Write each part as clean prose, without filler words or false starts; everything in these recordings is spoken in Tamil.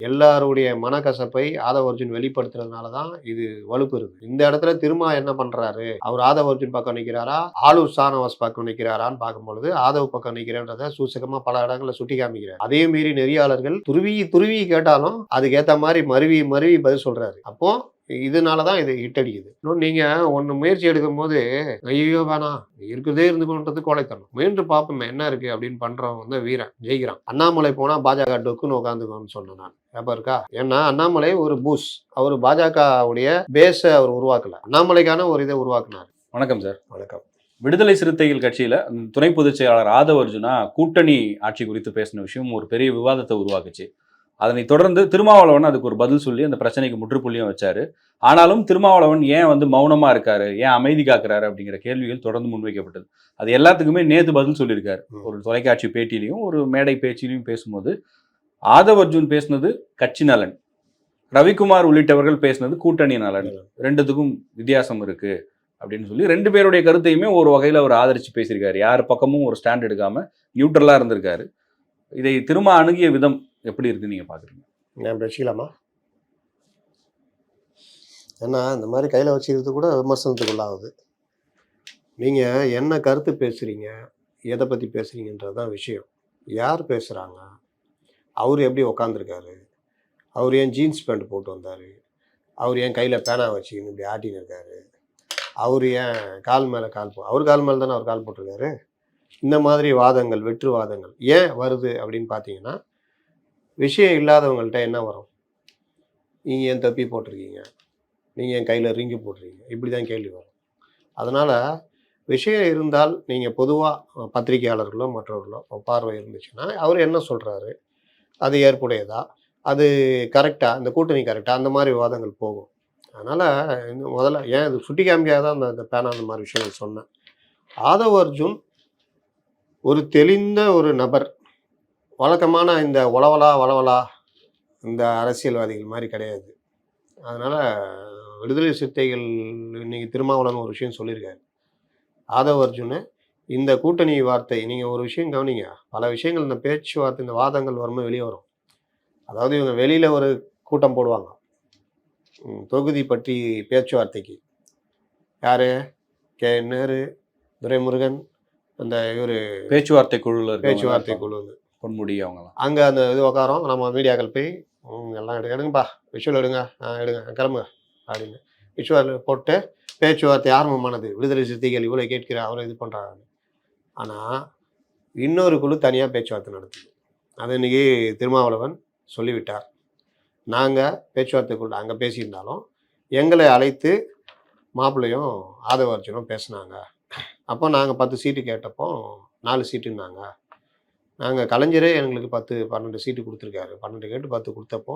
எல்லாருடைய மனக்கசப்பை ஆதவ அர்ஜுன் வெளிப்படுத்துறதுனால தான் இது வலுப்பெறுது. இந்த இடத்துல திருமா என்ன பண்றாரு? அவர் ஆதவ அர்ஜுன் பக்கம் நிற்கிறாரா? ஆளூர் ஷானவாஸ் பக்கம் நிற்கிறாரான்னு பார்க்கும்பொழுது ஆதவ் பக்கம் நிற்கிறேன்றத சூசகமா பல இடங்களில் சுட்டி காமிக்கிறார். அதே மீறி நெறியாளர்கள் துருவி கேட்டாலும் அதுக்கு ஏற்ற மாதிரி மருவி பதில் சொல்றாரு. அப்போ இதனாலதான் இது ஹிட்டடிக்குது. இன்னும் நீங்க ஒண்ணு முயற்சி எடுக்கும் போது ஐயோ வேணாம் இருக்கிறதே இருந்துக்கணுன்றது கோழைத்தனம். முயன்று பார்ப்போமே என்ன இருக்கு அப்படின்னு பண்றவன் வந்து வீரன் ஜெயிக்கிறான். அண்ணாமலை போனா பாஜக டொக்குன்னு உட்காந்துக்கணும்னு சொன்னேன் நான். ஞாபகம் இருக்கா? ஏன்னா அண்ணாமலை ஒரு பூஸ். அவர் பாஜகவுடைய பேஸ அவர் உருவாக்கல, அண்ணாமலைக்கான ஒரு இதை உருவாக்குனார். வணக்கம் சார். வணக்கம். விடுதலை சிறுத்தைகள் கட்சியில துணை பொதுச் செயலாளர் ஆதவ அர்ஜுனா கூட்டணி ஆட்சி குறித்து பேசின விஷயம் ஒரு பெரிய விவாதத்தை உருவாக்குச்சு. அதனை தொடர்ந்து திருமாவளவன் அதுக்கு ஒரு பதில் சொல்லி அந்த பிரச்சனைக்கு முற்றுப்புள்ளியும் வச்சாரு. ஆனாலும் திருமாவளவன் ஏன் வந்து மௌனமா இருக்காரு, ஏன் அமைதி காக்குறாரு அப்படிங்கிற கேள்விகள் தொடர்ந்து முன்வைக்கப்பட்டது. அது எல்லாத்துக்குமே நேத்து பதில் சொல்லியிருக்காரு. ஒரு தொலைக்காட்சி பேட்டியிலையும் ஒரு மேடை பேச்சிலையும் பேசும்போது ஆதவ அர்ஜுன் பேசினது கட்சி நலன், ரவிக்குமார் உள்ளிட்டவர்கள் பேசினது கூட்டணி நலன், ரெண்டுத்துக்கும் வித்தியாசம் இருக்கு அப்படின்னு சொல்லி ரெண்டு பேருடைய கருத்தையுமே ஒரு வகையில் அவர் ஆதரிச்சு பேசியிருக்காரு. யார் பக்கமும் ஒரு ஸ்டாண்ட் எடுக்காம நியூட்ரலா இருந்திருக்காரு. இதை திரும்ப அணுகிய விதம் எப்படி இருக்கு நீங்க பாக்குறீங்க? நான் பேசிக்கலாமா? ஏன்னா இந்த மாதிரி கையில் வச்சுக்கிறது கூட விமர்சனத்துக்குள்ளாகுது. நீங்கள் என்ன கருத்து பேசுகிறீங்க, எதை பற்றி பேசுகிறீங்கன்றதுதான் விஷயம். யார் பேசுகிறாங்க, அவர் எப்படி உக்காந்துருக்காரு, அவர் ஏன் ஜீன்ஸ் பேண்ட் போட்டு வந்தார், அவர் ஏன் கையில் பேனா வச்சுக்கின்னு இப்படி ஆட்டின்னு இருக்காரு, அவர் ஏன் கால் மேலே அவர் கால் மேலே தானே அவர் கால் போட்டிருக்காரு. இந்த மாதிரி வாதங்கள், வெற்று வாதங்கள் ஏன் வருது அப்படின்னு பார்த்தீங்கன்னா, விஷயம் இல்லாதவங்கள்ட்ட என்ன வரும்? நீங்கள் ஏன் தப்பி போட்டிருக்கீங்க, நீங்கள் என் கையில் ரிங்கி போட்டிருக்கீங்க, இப்படி தான் கேள்வி வரும். அதனால் விஷயம் இருந்தால் நீங்கள் பொதுவாக பத்திரிகையாளர்களோ மற்றவர்களோ பார்வை இருந்துச்சுன்னா அவர் என்ன சொல்கிறாரு, அது ஏற்புடையதா, அது கரெக்டாக, இந்த கூட்டணி கரெக்டாக, அந்த மாதிரி விவாதங்கள் போகும். அதனால் முதல்ல ஏன் இது சுட்டி காமிக்காக தான் அந்த பேனா அந்த மாதிரி விஷயங்கள் சொன்னேன். ஆதவ அர்ஜுன் ஒரு தெளிந்த ஒரு நபர். வழக்கமான இந்த வளவலா இந்த அரசியல்வாதிகள் மாதிரி கிடையாது. அதனால் விடுதலை சிறுத்தைகள் இன்னைக்கு திருமாவளவன் ஒரு விஷயம் சொல்லியிருக்காரு. ஆதவ அர்ஜுன் இந்த கூட்டணி வார்த்தை, நீங்கள் ஒரு விஷயம் கவனிங்க, பல விஷயங்கள் இந்த பேச்சுவார்த்தை இந்த வாதங்கள் வரும்போது வெளியே வரும். அதாவது இவங்க வெளியில் ஒரு கூட்டம் போடுவாங்க தொகுதி பற்றி பேச்சுவார்த்தைக்கு. யார்? நேரு, துரைமுருகன், அந்த இவர் பேச்சுவார்த்தை குழு பொன்முடி அவங்களாம் அங்கே அந்த இது உட்காரோம். நம்ம மீடியாக்கள் போய் எல்லாம் எடுங்கப்பா, விஷுவல் எடுங்க கிளம்புங்க அப்படின்னு விஷுவல் போட்டு பேச்சுவார்த்தை ஆரம்பமானது. விடுதலை சிறுத்தைகள் இவ்வளோ கேட்கிற அவரை இது பண்ணுறாங்க. ஆனால் இன்னொரு குழு தனியாக பேச்சுவார்த்தை நடத்துது. அது இன்றைக்கி திருமாவளவன் சொல்லிவிட்டார். நாங்கள் பேச்சுவார்த்தைக்குள்ள அங்கே பேசியிருந்தாலும் எங்களை அழைத்து மாப்பிள்ளையும் ஆதவ அர்ஜுனும் பேசினாங்க. அப்போ நாங்கள் 10 சீட்டு கேட்டப்போ 4 சீட்டுன்னாங்க. நாங்கள் கலைஞரே எங்களுக்கு 10-12 சீட்டு கொடுத்துருக்காரு. 12 கேட்டு 10 கொடுத்தப்போ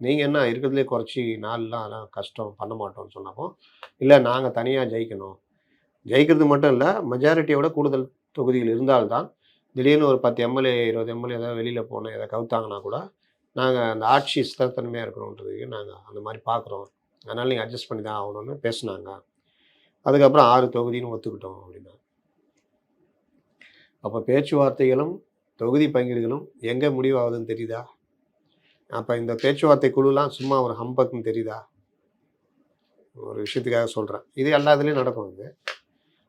நீங்கள் என்ன இருக்கிறதுலே குறைச்சி 4லாம் அதெல்லாம் கஷ்டம் பண்ண மாட்டோம்னு சொன்னப்போ, இல்லை நாங்கள் தனியாக ஜெயிக்கணும், ஜெயிக்கிறது மட்டும் இல்லை மெஜாரிட்டியோட கூடுதல் தொகுதிகள் இருந்தால்தான், திடீர்னு ஒரு 10 எம்எல்ஏ 20 எம்எல்ஏ ஏதாவது வெளியில் போனோம் எதாவது கவுத்தாங்கன்னா கூட நாங்கள் அந்த ஆட்சி ஸ்திரத்தன்மையாக இருக்கணுன்றதுக்கு நாங்கள் அந்த மாதிரி பார்க்குறோம், அதனால் நீங்கள் அட்ஜஸ்ட் பண்ணி தான் ஆகணும்னு பேசுனாங்க. அதுக்கப்புறம் 6 தொகுதின்னு ஒத்துக்கிட்டோம் அப்படின்னா. அப்போ பேச்சுவார்த்தைகளும் தொகுதி பங்கீடுகளும் எங்கே முடிவாகுதுன்னு தெரியுதா? அப்போ இந்த பேச்சுவார்த்தை குழுலாம் சும்மா ஒரு ஹம்பக்குன்னு தெரியுதா? ஒரு விஷயத்துக்காக சொல்கிறேன். இது எல்லா இதுலேயும் நடக்கும் இது.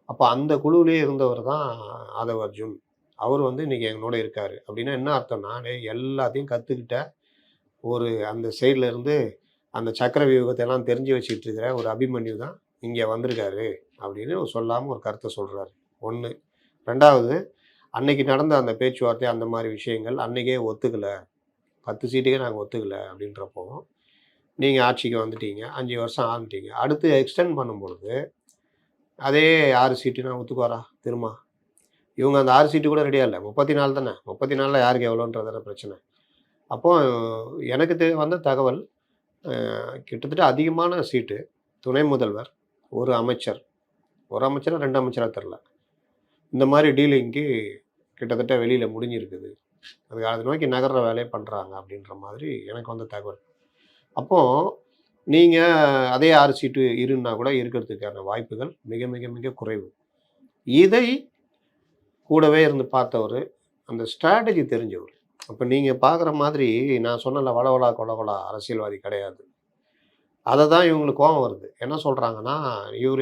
அப்போ அந்த குழுவிலே இருந்தவர் தான் ஆதவ அர்ஜுன். அவர் வந்து இன்றைக்கி எங்களோட இருக்கார். அப்படின்னா என்ன அர்த்தம்னா, எல்லாத்தையும் கற்றுக்கிட்ட ஒரு அந்த சைடில் இருந்து அந்த சக்கர வியூகத்தை எல்லாம் தெரிஞ்சு வச்சுக்கிட்டு இருக்கிற ஒரு அபிமன்யு தான் இங்கே வந்திருக்காரு அப்படின்னு சொல்லாமல் ஒரு கருத்தை சொல்கிறாரு. 1. 2வது, அன்னைக்கு நடந்த அந்த பேச்சுவார்த்தை அந்த மாதிரி விஷயங்கள் அன்றைக்கே ஒத்துக்கலை, 10 சீட்டுக்கே நாங்கள் ஒத்துக்கலை அப்படின்றப்போ நீங்கள் ஆட்சிக்கு வந்துட்டீங்க, 5 வருஷம் ஆரம்பிட்டீங்க, அடுத்து எக்ஸ்டெண்ட் பண்ணும்பொழுது அதே 6 சீட்டுனா ஒத்துக்குவாரா திரும்ப? இவங்க அந்த 6 சீட்டு கூட ரெடியாக இல்லை, 34 தானே. 34 யாருக்கு எவ்வளோன்றதான பிரச்சனை. அப்போது எனக்கு வந்த தகவல் கிட்டத்தட்ட அதிகமான சீட்டு துணை முதல்வர், ஒரு அமைச்சர், 2 அமைச்சராக தெரில, இந்த மாதிரி டீலிங்க்கு கிட்டத்தட்ட வெளியில் முடிஞ்சிருக்குது. அது அதை நோக்கி நகர்ற வேலையை பண்ணுறாங்க அப்படின்ற மாதிரி எனக்கு வந்த தகவல். அப்போது நீங்கள் அதே 6 சீட்டு இருந்தால் கூட இருக்கிறதுக்கான வாய்ப்புகள் மிக மிக மிக குறைவு. இதை கூடவே இருந்து பார்த்தவர், அந்த ஸ்ட்ராட்டஜி தெரிஞ்சவர், அப்போ நீங்கள் பார்க்குற மாதிரி நான் சொன்னல வளவலா கொலகொலா அரசியல்வாதி கிடையாது. அதை தான் இவங்களுக்கு கோபம் வருது. என்ன சொல்கிறாங்கன்னா, இவர்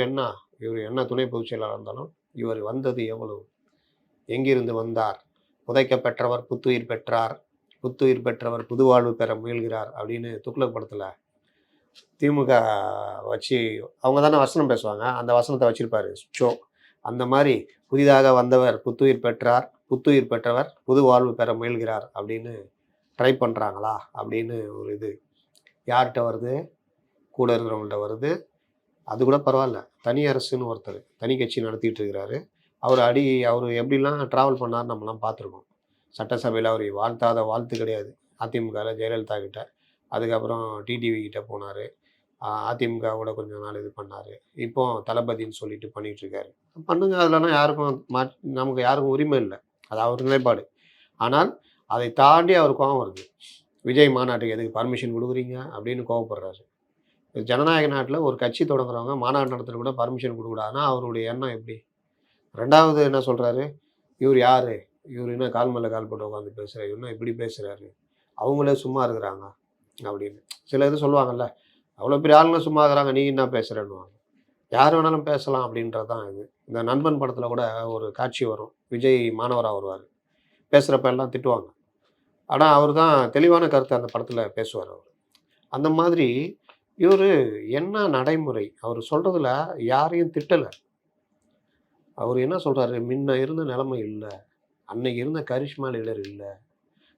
என்ன துணை பொதுச் செயலாளர் இருந்தாலும், இவர் வந்தது எவ்வளவு? எங்கிருந்து வந்தார்? புதைக்க பெற்றவர் புத்துயிர் பெற்றார். புத்துயிர் பெற்றவர் புதுவாழ்வு பெற முயல்கிறார் அப்படின்னு துக்ளக் படத்தில் திமுக வச்சு அவங்க தானே வசனம் பேசுவாங்க. அந்த வசனத்தை வச்சிருப்பாரு ஷோ. அந்த மாதிரி புதிதாக வந்தவர் புத்துயிர் பெற்றார். புத்துயிர் பெற்றவர் புது வாழ்வு பெற முயல்கிறார் அப்படின்னு ட்ரை பண்ணுறாங்களா அப்படின்னு ஒரு இது யார்கிட்ட வருது? கூட இருக்கிறவங்கள்ட்ட வருது. அது கூட பரவாயில்ல. தனி அரசுன்னு ஒருத்தர் தனி கட்சி நடத்திட்டு இருக்கிறாரு. அவர் எப்படிலாம் ட்ராவல் பண்ணார் நம்மலாம் பார்த்துருக்கோம். சட்டசபையில் அவர் வாழ்த்தாத வாழ்த்து கிடையாது. அதிமுகவில் ஜெயலலிதா கிட்ட, அதுக்கப்புறம் டிடிவி கிட்ட போனார். அதிமுகவோட கொஞ்ச நாள் இது பண்ணார். இப்போ தளபதின்னு சொல்லிட்டு பண்ணிகிட்ருக்காரு. பண்ணுங்க, அதெல்லாம் நமக்கு யாருக்கும் உரிமை இல்லை. அது அவர் நிலைப்பாடு. ஆனால் அதை தாண்டி அவர் கோபம் வருது. விஜய் மாநாட்டுக்கு எதுக்கு பர்மிஷன் கொடுக்குறீங்க அப்படின்னு கோவப்படுறாரு. ஜனநாயக நாட்டில் ஒரு கட்சி தொடங்குறவங்க மாநாடு நடத்துகிற கூட பர்மிஷன் கொடுக்கூடாதுன்னா அவருடைய எண்ணம் எப்படி? ரெண்டாவது என்ன சொல்கிறாரு? இவர் யார்? இவர் என்ன கால் மேலே கால் போட்டு உட்காந்து பேசுகிறார், இவர் என்ன இப்படி பேசுகிறாரு, அவங்களே சும்மா இருக்கிறாங்க அப்படின்னு சில இது சொல்லுவாங்கல்ல. அவ்வளோ பெரிய ஆளுங்க சும்மா இருக்கிறாங்க, நீ என்ன பேசுகிறேன்னுவாங்க. யார் வேணாலும் பேசலாம் அப்படின்றது தான் இது. இந்த நண்பன் படத்தில் கூட ஒரு காட்சி வரும். விஜய் மாணவராக வருவார். பேசுகிறப்ப எல்லாம் திட்டுவாங்க. ஆனால் அவர் தான் தெளிவான கருத்தை அந்த படத்தில் பேசுவார். அவர் அந்த மாதிரி இவர் என்ன நடைமுறை அவர் சொல்கிறதுல யாரையும் திட்டலை. அவர் என்ன சொல்கிறாரு? முன்ன இருந்த நிலைமை இல்லை, அன்னைக்கு இருந்த கரிஷ்மா லீடர் இல்லை,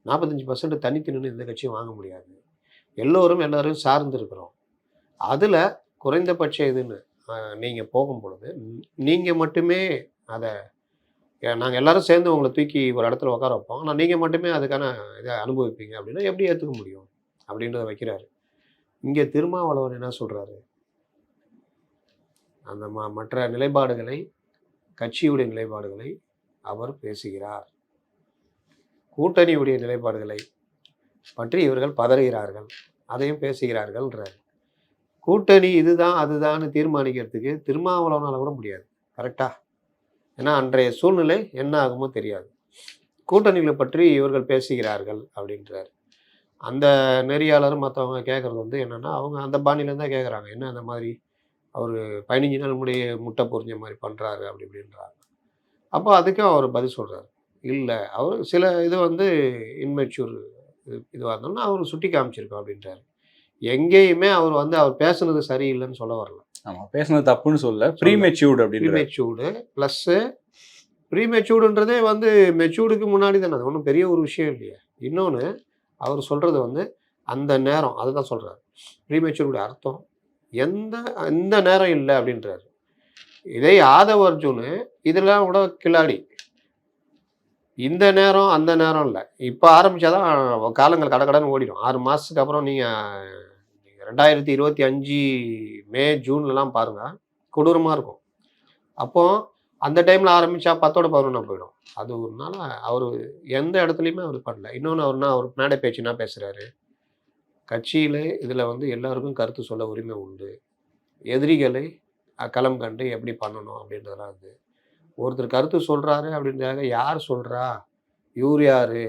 45% தனித்து நின்று எந்த கட்சியும் வாங்க முடியாது, எல்லாரும் சார்ந்து இருக்கிறோம், அதில் குறைந்தபட்ச இதுன்னு நீங்கள் போகும் பொழுது நீங்கள் மட்டுமே அதை நாங்கள் எல்லாரும் சேர்ந்து உங்களை தூக்கி ஒரு இடத்துல உட்கார வைப்போம், ஆனால் நீங்கள் மட்டுமே அதுக்கான இதை அனுபவிப்பீங்க அப்படின்னா எப்படி ஏற்றுக்க முடியும் அப்படின்றத வைக்கிறாரு. இங்கே திருமாவளவன் என்ன சொல்கிறாரு? அந்த மற்ற நிலைப்பாடுகளை, கட்சியுடைய நிலைப்பாடுகளை அவர் பேசுகிறார். கூட்டணியுடைய நிலைப்பாடுகளை பற்றி இவர்கள் பதறுகிறார்கள், அதையும் பேசுகிறார்கள்ன்றார். கூட்டணி இதுதான் அதுதான்னு தீர்மானிக்கிறதுக்கு திருமாவளவனால் கூட முடியாது. கரெக்டா? ஏன்னா அன்றைய சூழ்நிலை என்ன ஆகுமோ தெரியாது. கூட்டணிகளை பற்றி இவர்கள் பேசுகிறார்கள் அப்படின்றார். அந்த நெறியாளரும் மற்றவங்க கேட்குறது என்னென்னா, அவங்க அந்த பாணியிலேருந்து தான் கேட்குறாங்க. என்ன அந்த மாதிரி அவர் 15 நாள் முட்டை பொரிஞ்ச மாதிரி பண்ணுறாரு அப்படி இப்படின்றாங்க. அப்போ அதுக்கும் அவர் பதில் சொல்கிறார். இல்லை, அவர் சில இது இன்மெச்சூர் இதுவாக இருந்தோம்னா அவர் சுட்டி காமிச்சிருக்கோம் அப்படின்றாரு. எங்கேயுமே அவர் பேசுனது சரியில்லைன்னு சொல்ல வரல. ஆமாம், பேசுனது தப்புன்னு சொல்ல, ப்ரீமெச்சூர்டு அப்படின்னு. ப்ரீமெச்சூர்டு ப்ளஸ்ஸு ப்ரீமெச்சூர்டுன்றதே மெச்சூர்டுக்கு முன்னாடி தானே, அது ஒன்றும் பெரிய ஒரு விஷயம் இல்லையா. இன்னொன்று அவர் சொல்கிறது அந்த நேரம், அதுதான் சொல்கிறார். ப்ரீமெச்சூருடைய அர்த்தம் எந்த நேரம் இல்லை அப்படின்றாரு. இதே ஆதவ அர்ஜுன் இதெல்லாம் கூட கில்லாடி. இந்த நேரம் அந்த நேரம் இல்லை, இப்போ ஆரம்பித்தாதான் காலங்கள் கடன்னு ஓடிடும். 6 மாதத்துக்கு அப்புறம் நீங்கள் 2025 மே ஜூன்லலாம் பாருங்கள், கொடூரமாக இருக்கும். அப்போது அந்த டைமில் ஆரம்பித்தா 10ஓட 11 போயிடும். அது ஒரு நாள் அவர் எந்த இடத்துலையுமே அவர் பண்ணல. இன்னொன்று அவர் மேடை பேச்சுன்னா பேசுகிறாரு. கட்சியில் இதில் எல்லாருக்கும் கருத்து சொல்ல உரிமை உண்டு. எதிரிகளை களம் கண்டு எப்படி பண்ணணும் அப்படின்றதெல்லாம் ஒருத்தர் கருத்து சொல்கிறாரு அப்படின்றதாக யார் சொல்கிறா, இவர் யார்,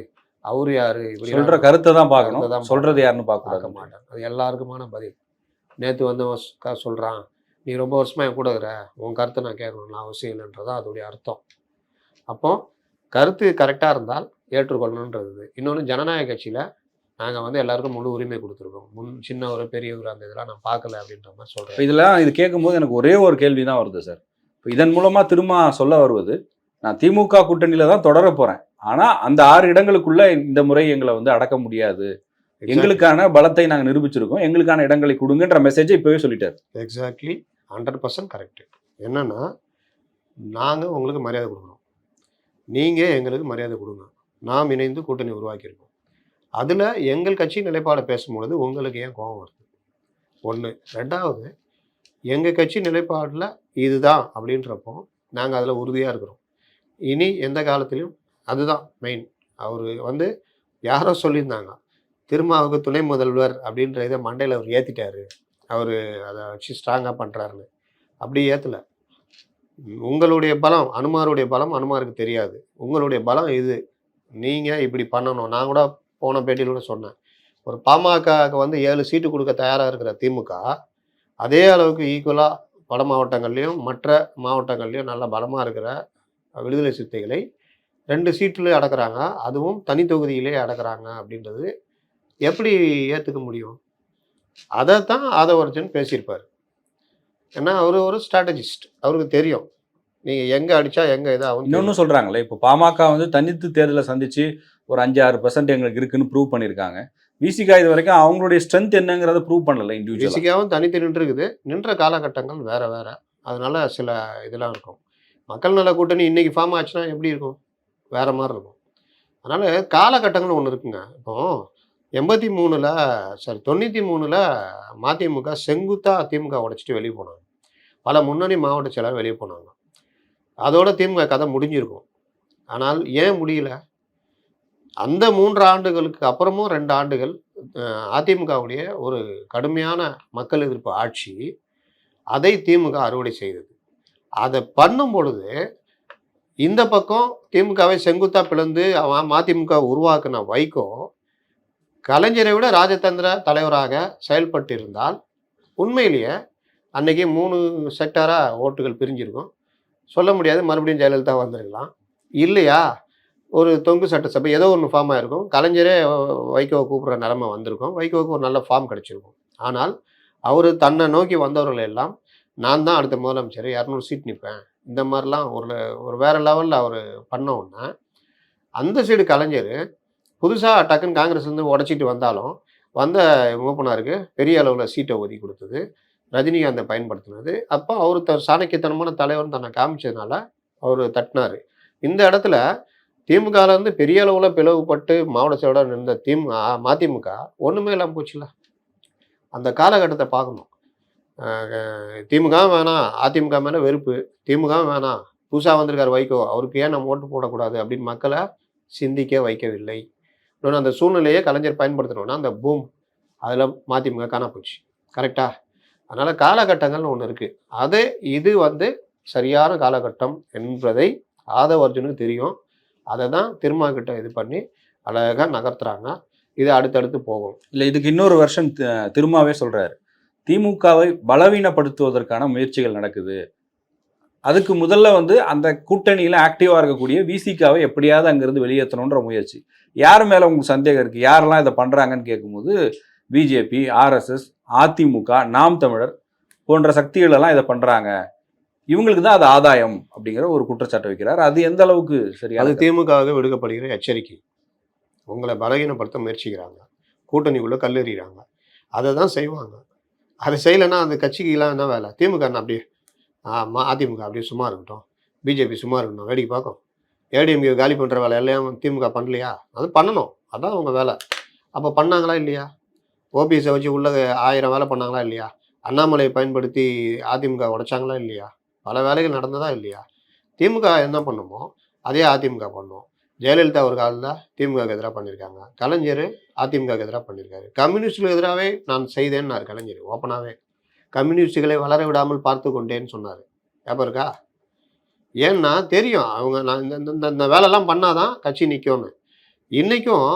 அவர் யார், இப்படி சொல்கிற கருத்தை தான் பார்க்கணும், சொல்கிறது யாருன்னு பார்க்க மாட்டாங்க. அது எல்லாருக்குமான பதில். நேற்று சொல்கிறான், நீ ரொம்ப வருஷமாக என் கூட இருக்கிற, உன் கருத்தை நான் கேட்கணும்னு அவசியம் இல்லைன்றதான் அதோடைய அர்த்தம். அப்போ கருத்து கரெக்டாக இருந்தால் ஏற்றுக்கொள்ளணுன்றது. இன்னொன்று, ஜனநாயக கட்சியில் நாங்கள் எல்லாருக்கும் முழு உரிமை கொடுத்துருக்கோம். சின்னவர் பெரியவர் அந்த இதெல்லாம் நான் பார்க்கல அப்படின்ற மாதிரி சொல்கிறேன். இது கேட்கும்போது எனக்கு ஒரே ஒரு கேள்வி தான் வருது சார். இப்போ இதன் மூலமாக திரும்ப சொல்ல வருவது, நான் திமுக கூட்டணியில் தான் தொடர போகிறேன், ஆனால் அந்த 6 இடங்களுக்குள்ள இந்த முறை எங்களை அடக்க முடியாது, எங்களுக்கான பலத்தை நாங்கள் நிரூபிச்சிருக்கோம், எங்களுக்கான இடங்களை கொடுங்கன்ற மெசேஜை இப்போவே சொல்லிட்டார். Exactly 100% correct. என்னன்னா, நாங்கள் உங்களுக்கு மரியாதை கொடுக்குறோம், நீங்கள் எங்களுக்கு மரியாதை கொடுங்க, நாம் இணைந்து கூட்டணி உருவாக்கியிருக்கோம். அதில் எங்கள் கட்சி நிலைப்பாடை பேசும்பொழுது உங்களுக்கு ஏன் கோபம் வருது? ஒன்று. ரெண்டாவது, எங்கள் கட்சி நிலைப்பாடில் இதுதான் அப்படின்றப்போ நாங்கள் அதில் உறுதியாக இருக்கிறோம். இனி எந்த காலத்திலையும் அதுதான் மெயின். அவர் யாரோ சொல்லியிருந்தாங்க, திருமாவுக்கு துணை முதல்வர் அப்படின்ற இதை மண்டையில் அவர் ஏற்றிட்டாரு, அவர் அதை வச்சு ஸ்ட்ராங்காக பண்ணுறாருன்னு. அப்படி ஏற்றலை. உங்களுடைய பலம், அனுமாருடைய பலம் அனுமாருக்கு தெரியாது, உங்களுடைய பலம் இது, நீங்கள் இப்படி பண்ணணும். நான் கூட போன பேட்டியில் கூட சொன்னேன். ஒரு பாமகவுக்கு வந்து 7 சீட்டு கொடுக்க தயாராக இருக்கிற திமுக, அதே அளவுக்கு ஈக்குவலாக வட மாவட்டங்கள்லையும், மற்ற மாவட்டங்கள்லையும் நல்ல பலமா இருக்கிற விடுதலை சிறுத்தைகளை 2 சீட்டுல அடக்குறாங்க. அதுவும் தனி தொகுதியிலே அடக்குறாங்க அப்படின்றது எப்படி ஏத்துக்க முடியும்? அதத்தான் ஆதவர்ஜன் பேசியிருப்பாரு. ஏன்னா, அவரு ஒரு ஸ்ட்ராட்டஜிஸ்ட். அவருக்கு தெரியும். நீங்க எங்க அடிச்சா எங்க இதாகும்னு இன்னொன்னு தெரியும். சொல்றாங்களே, இப்போ பாமக வந்து தனித்து தேர்தலை சந்திச்சு ஒரு 5-6% எங்களுக்கு இருக்குன்னு ப்ரூவ் பண்ணியிருக்காங்க. விசிகா இது வரைக்கும் அவங்களுடைய ஸ்ட்ரென்த் என்னங்கிறத ப்ரூவ் பண்ணல இண்டிவிஜுவலா. விசிகாவும் தனித்து நின்றுருக்குது. நின்ற காலகட்டங்கள் வேற வேற. அதனால சில இதெல்லாம் இருக்கும். மக்கள் நல கூட்டணி இன்னைக்கு ஃபார்ம் ஆச்சுன்னா எப்படி இருக்கும்? வேற மாரி இருக்கும். அதனால காலகட்டங்கள்னு ஒண்ணு இருக்குங்க. இப்போ 83ல 93ல மதிமுக செங்குத்தா திமுக உடைச்சுட்டு வெளிய போனாங்க. பல முன்னணி மாவட்ட செயலாளர் வெளிய போனாங்க. அதோட திமுக கதை முடிஞ்சிருக்கும். ஆனால் ஏன் முடியல? அந்த 3 ஆண்டுகளுக்கு அப்புறமும் 2 ஆண்டுகள் அ அதிமுகவுடைய ஒரு கடுமையான மக்கள் எதிர்ப்பு ஆட்சி, அதை திமுக அறுவடை செய்தது. அத பண்ணும் பொழுது, இந்த பக்கம் திமுகவை செங்குத்தா பிளந்து மதிமுக உருவாக்குன வைகோ, கலைஞரை விட ராஜதந்திர தலைவராக செயல்பட்டிருந்தால், உண்மையிலேயே அன்னைக்கு 3 செக்டாரா ஓட்டுகள் பிரிஞ்சிருக்கும். சொல்ல முடியாது. மறுபடியும் ஜெயலலிதா வந்திருக்கலாம். இல்லையா, ஒரு தொங்கு சட்டசபை ஏதோ ஒண்ணு ஃபார்ம் ஆயிருக்கும். கலைஞரே வைகோவ கூப்பிடுற நிலைமை வந்திருக்கும். வைகோவுக்கு ஒரு நல்ல ஃபார்ம் கிடைச்சிருக்கும். ஆனால், அவரு தன்னை நோக்கி வந்தவர்கள் எல்லாம், நான் தான் அடுத்த முதலமைச்சர் 200 சீட் நிப்பேன். இந்த மாரிலாம் ஒரு ஒரு வேற லெவல்ல அவரு பண்ண உடனே, அந்த சைடு கலைஞரு புதுசா டக்குன்னு காங்கிரஸ்லேருந்து உடைச்சிட்டு வந்தாலும், வந்த மூப்பனாருக்கு பெரிய அளவுல சீட்ட ஒதுக்கி குடுத்தது. ரஜினிகாந்த பயன்படுத்தினது. அப்போ அவரு சாணக்கியத்தனமான தலைவர்ன்னு தன்னை காமிச்சதுனால, அவரு தட்டினாரு. இந்த இடத்துல திமுகலேருந்து பெரிய அளவுல பிளவுபட்டு மாவட்ட செயலாளரா இருந்த மதிமுக ஒண்ணுமே இல்லாம போச்சுல்ல. அந்த காலகட்டத்த பார்க்கணும். அ திமுக வேணாம், அதிமுக மேல வெறுப்பு. திமுக வேணாம், புதுசா வந்திருக்காரு வைகோ, அவருக்கு ஏன் நம்ம ஓட்டு போடக்கூடாது அப்படின்னு மக்கள சிந்திக்க வைக்கவில்லை. இன்னொன்னு அந்த சூழ்நிலையை கலைஞர் பயன்படுத்தணும்னா, அந்த பூம் அதில மதிமுக காணாம போச்சு. கரெக்ட்டா? அதனால காலகட்டங்கள்னு ஒண்ணு இருக்கு. இது வந்து சரியான காலகட்டம் என்பதை ஆதவ அர்ஜுனுக்கு தெரியும். அத தான் திருமாகிட்ட இது பண்ணி அழகா நகர்த்துறாங்க. இது அடுத்தடுத்து போகும். இல்ல இதுக்கு இன்னொரு வெர்ஷன் திருமாவே சொல்றாரு. திமுகவை பலவீனப்படுத்துவதற்கான முயற்சிகள் நடக்குது. அதுக்கு முதல்ல வந்து அந்த கூட்டணியில ஆக்டிவா இருக்கக்கூடிய விசிகாவை எப்படியாவது அங்கிருந்து வெளியேற்றணுன்ற முயற்சி. யார் மேல உங்களுக்கு சந்தேகம் இருக்கு? யாரெல்லாம் இதை பண்றாங்கன்னு கேட்கும்போது, பிஜேபி, ஆர்எஸ்எஸ், அதிமுக, நாம் தமிழர் போன்ற சக்திகள் எல்லாம் இதை பண்றாங்க. இவங்களுக்கு தான் அது ஆதாயம் அப்படிங்கிற ஒரு குற்றச்சாட்டு வைக்கிறார். அது எந்த அளவுக்கு அது சரியான திமுகவுக்கு விடுக்கப்படுகிற எச்சரிக்கை. உங்கள பலகீனப்படுத்த முயற்சிக்கிறாங்க. கூட்டணிக்குள்ள கல்லெறிறாங்க. அத தான் செய்வாங்க. அத செய்யலன்னா அந்த கட்சிக்குலாம் என்ன வேலை? திமுக என்ன அப்படியே அதிமுக அப்படியே சும்மா இருக்கட்டும். பிஜேபி சும்மா இருக்கட்டும். வேடிக்கை பார்க்கும். ஏடிஎம்கே காலி பண்ற வேலை எல்லாம் திமுக பண்ணலையா? அது பண்ணணும். அதான் அவங்க வேலை. அப்ப பண்ணாங்களா இல்லையா? ஓபிஎஸ வச்சு உள்ள 1000 வேலை பண்ணாங்களா இல்லையா? அண்ணாமலையை பயன்படுத்தி அதிமுக உடைச்சாங்களா இல்லையா? பல வேலைகள் நடந்ததா இல்லையா? திமுக என்ன பண்ணுமோ, அதே அதிமுக பண்ணும். ஜெயலலிதா ஒரு காலத்துல திமுகவுக்கு எதிரா பண்ணியிருக்காங்க. கலைஞர் அதிமுகவுக்கு எதிரா பண்ணியிருக்காரு. கம்யூனிஸ்டுகளுக்கு எதிராவே நான் செய்தேன்னாரு கலைஞர் ஓப்பனாவே. கம்யூனிஸ்டுகளை வளர விடாமல் பார்த்துக் கொண்டேன்னு சொன்னாரு. ஞாபகம் இருக்கா? ஏன்னா தெரியும். அவங்க நான் இந்த இந்த இந்த வேலைலாம் பண்ணா தான் கட்சி நிக்கும்னு. இன்னைக்கும்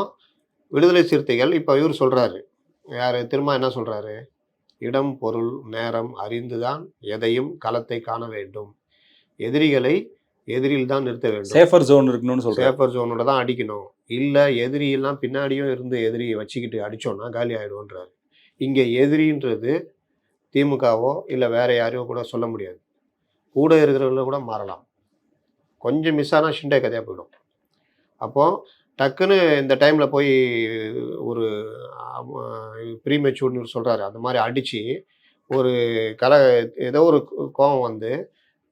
விடுதலை சிறுத்தைகள் இப்ப இவரு சொல்றாரு. யாரு? திரும்ப என்ன சொல்றாரு? இடம், பொருள், நேரம் அறிந்து தான் எதையும் களத்தை காண வேண்டும். எதிரிகளை எதிரில் தான் நிறுத்த வேண்டும். சேஃபர் ஜோன் இருக்கணும்னு சொல்றாரு. சேஃபர் ஜோனோட தான் அடிக்கணும். இல்ல எதிரியெல்லாம் பின்னாடியும் இருந்து எதிரியை வச்சுக்கிட்டு அடிச்சோம்னா காலி ஆயிடுவோன்றாரு. இங்க எதிரின்றது திமுகவோ இல்ல வேற யாரையோ கூட சொல்ல முடியாது. கூட இருக்கிறவங்கள கூட மாறலாம். கொஞ்சம் மிஸ் ஆனா ஷிண்டே கதையா போயிடும். அப்போ டக்குன்னு இந்த டைம்ல போய் ஒரு ப்ரீமெச்சூர்ன்னு சொல்றாரு. அந்த மாதிரி அடிச்சு ஒரு கல ஏதோ ஒரு கோவம் வந்து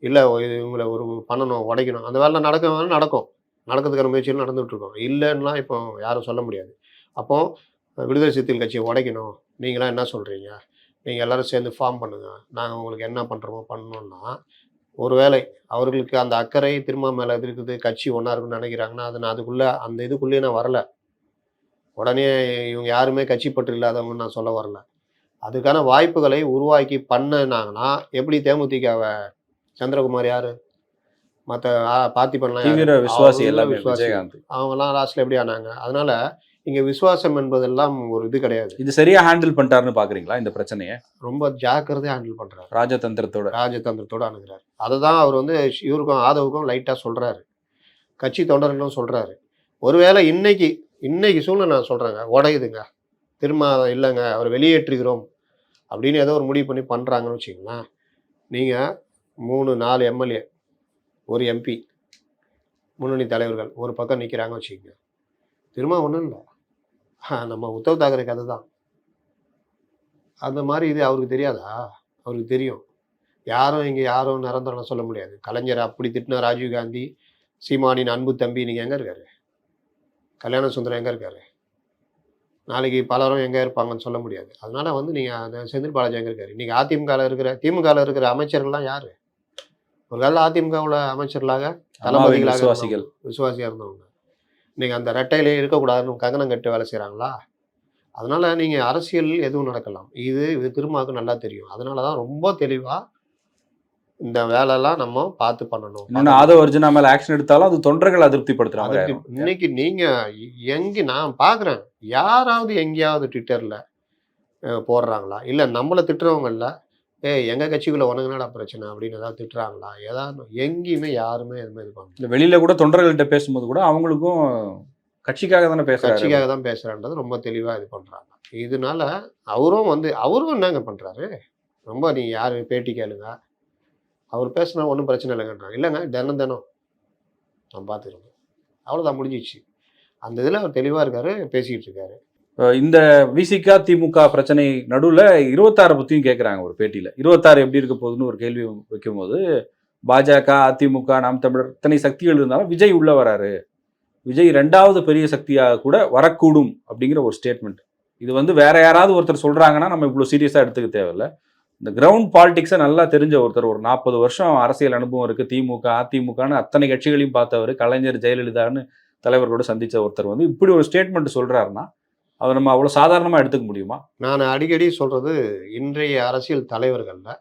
இல்ல இவங்கள ஒரு பண்ணணும், உடைக்கணும். அந்த வேலை நடக்கும் நடக்கும். நடக்கிறதுக்கான முயற்சிகள் நடந்துட்டு இருக்கோம். இல்லன்னுலாம் இப்போ யாரும் சொல்ல முடியாது. அப்போ விடுதலை சிறுத்தைகள் கட்சிய உடைக்கணும். நீங்கலாம் என்ன சொல்றீங்க? நீங்க எல்லாரும் சேர்ந்து ஃபார்ம் பண்ணுங்க. நாங்க உங்களுக்கு என்ன பண்றோமோ பண்ணணும்னா, ஒருவேளை அவர்களுக்கு அந்த அக்கறை திருமா மேல இருக்குது. கட்சி ஒண்ணா இருக்குன்னு நினைக்கிறாங்கன்னா, அது நான் அதுக்குள்ள அந்த இதுக்குள்ளேயே நான் வரல. உடனே இவங்க யாருமே கட்சி பற்று இல்லாதவங்கன்னு நான் சொல்ல வரல. அதுக்கான வாய்ப்புகளை உருவாக்கி பண்ணுனாங்கன்னா, எப்படி தேமுதிகவ சந்திரகுமார் யாரு? மற்ற பார்த்திபன்லாம் யாரு? தீவிர விசுவாசி அவங்களும் எல்லாமே விசுவாசி. விஜயகாந்த். அவங்கலாம் லாஸ்ட்ல எப்படி ஆனாங்க? அதனால இங்க விசுவாசம் என்பதெல்லாம் ஒரு இது கிடையாது. இது சரியா ஹேண்டில் பண்ணிட்டாருன்னு பாக்குறீங்களா இந்த பிரச்சனையை? ரொம்ப ஜாக்கிரதையா ஹேண்டில் பண்றாரு. ராஜதந்திரத்தோட. ராஜதந்திரத்தோட அணுகுறாரு. அததான் அவர் வந்து இவருக்கும் ஆதவுக்கும் லைட்டா சொல்றாரு. கட்சி தொண்டர்களும் சொல்றாரு. ஒருவேளை இன்னைக்கு சூழ்நிலை நான் சொல்றேங்க, உடையுதுங்க. திரும்ப இல்லைங்க அவர் வெளியேற்றுகிறோம் அப்படின்னு ஏதோ ஒரு முடிவு பண்ணி பண்றாங்கன்னு வச்சுக்கோங்களேன். நீங்க 3, 4 எம்எல்ஏ, ஒரு எம்பி, முன்னணி தலைவர்கள் ஒரு பக்கம் நிற்கிறாங்க வச்சுக்கோங்க. திரும்ப ஒன்றும் இல்லை, நம்ம உத்தவ் தாக்கரே கதை தான். அந்த மாதிரி இது அவருக்கு தெரியாதா? அவருக்கு தெரியும். யாரும் நிரந்தரம் சொல்ல முடியாது. கலைஞர் அப்படி திட்டின ராஜீவ்காந்தி, சீமானின் அன்பு தம்பி நீங்கள் எங்கே இருக்காரு? கல்யாண சுந்தரம் எங்கே இருக்காரு? நாளைக்கு பலரும் எங்கே இருப்பாங்கன்னு சொல்ல முடியாது. அதனால வந்து நீங்கள் செந்தில் பாலாஜி எங்கே இருக்காரு? இன்றைக்கி திமுகவில் இருக்கிற அமைச்சர்கள்லாம் யார்? ஒரு காலத்தில் அதிமுகவில் அமைச்சர்களாக தளபதிகளாக விசுவாசியாக இருந்தவங்க. நீங்கள் அந்த ரெட்டையிலே இருக்கக்கூடாதுன்னு கங்கணம் கட்டு வேலை செய்கிறாங்களா? அதனால் நீங்கள் அரசியல் எதுவும் நடக்கலாம். இது திருமாவுக்கு நல்லா தெரியும். அதனால தான் ரொம்ப தெளிவாக இந்த வேலைலாம் நம்ம பார்த்து பண்ணணும். இன்னொன்று ஆதவ அர்ஜுனா மேலே ஆக்ஷன் எடுத்தாலும் அது தொண்டர்கள் அதிருப்திப்படுத்துறாங்க. இன்னைக்கு நீங்கள் நான் பார்க்குறேன், யாராவது எங்கேயாவது ட்விட்டரில் போடுறாங்களா? இல்லை நம்மளை திட்டுறவங்கள எங்கள் கட்சிக்குள்ளே உனக்குனடா பிரச்சனை அப்படின்னு ஏதாவது திட்டுறாங்களா? ஏதாவது எங்கேயுமே யாருமே எதுவுமே இது பண்ணல. வெளியில கூட தொண்டர்கள்ட்ட பேசும்போது கூட அவங்களுக்கும் கட்சிக்காக தானே பேசுறாரு. கட்சிக்காக தான் பேசுறான்றது ரொம்ப தெளிவாக இது பண்ணுறாங்க. இதனால அவரும் என்னங்க பண்ணுறாரு? ரொம்ப நீ யார் பேட்டி கேளுங்க, அவர் பேசுனா ஒன்றும் பிரச்சனை இல்லைங்கன்றாங்க. இல்லைங்க தினம் நான் பார்த்துருங்க, அவ்வளோதான் முடிஞ்சிச்சு. அந்த இதில் அவர் தெளிவாக இருக்காரு, பேசிக்கிட்டு இருக்காரு. இந்த விசிகா திமுக பிரச்சனை நடுவில் 26 பற்றியும் கேட்குறாங்க ஒரு பேட்டியில். 26 எப்படி இருக்க போகுதுன்னு ஒரு கேள்வி வைக்கும்போது, பாஜக, அதிமுக, நாம் தமிழர் இத்தனை சக்திகள் இருந்தாலும் விஜய் உள்ள வராரு, விஜய் 2வது பெரிய சக்தியாக கூட வரக்கூடும் அப்படிங்கிற ஒரு ஸ்டேட்மெண்ட். இது வந்து வேற யாராவது ஒருத்தர் சொல்றாங்கன்னா நம்ம இவ்வளோ சீரியஸாக எடுத்துக்க தேவையில்லை. இந்த கிரவுண்ட் பாலிடிக்ஸை நல்லா தெரிஞ்ச ஒருத்தர், ஒரு 40 வருஷம் அரசியல் அனுபவம் இருக்குது, திமுக அதிமுகன்னு அத்தனை கட்சிகளையும் பார்த்தவர், கலைஞர் ஜெயலலிதான்னு தலைவர்களோடு சந்தித்த ஒருத்தர் வந்து இப்படி ஒரு ஸ்டேட்மெண்ட் சொல்கிறாருன்னா அதை நம்ம அவ்வளோ சாதாரணமாக எடுத்துக்க முடியுமா? நான் அடிக்கடி சொல்கிறது, இன்றைய அரசியல் தலைவர்களில்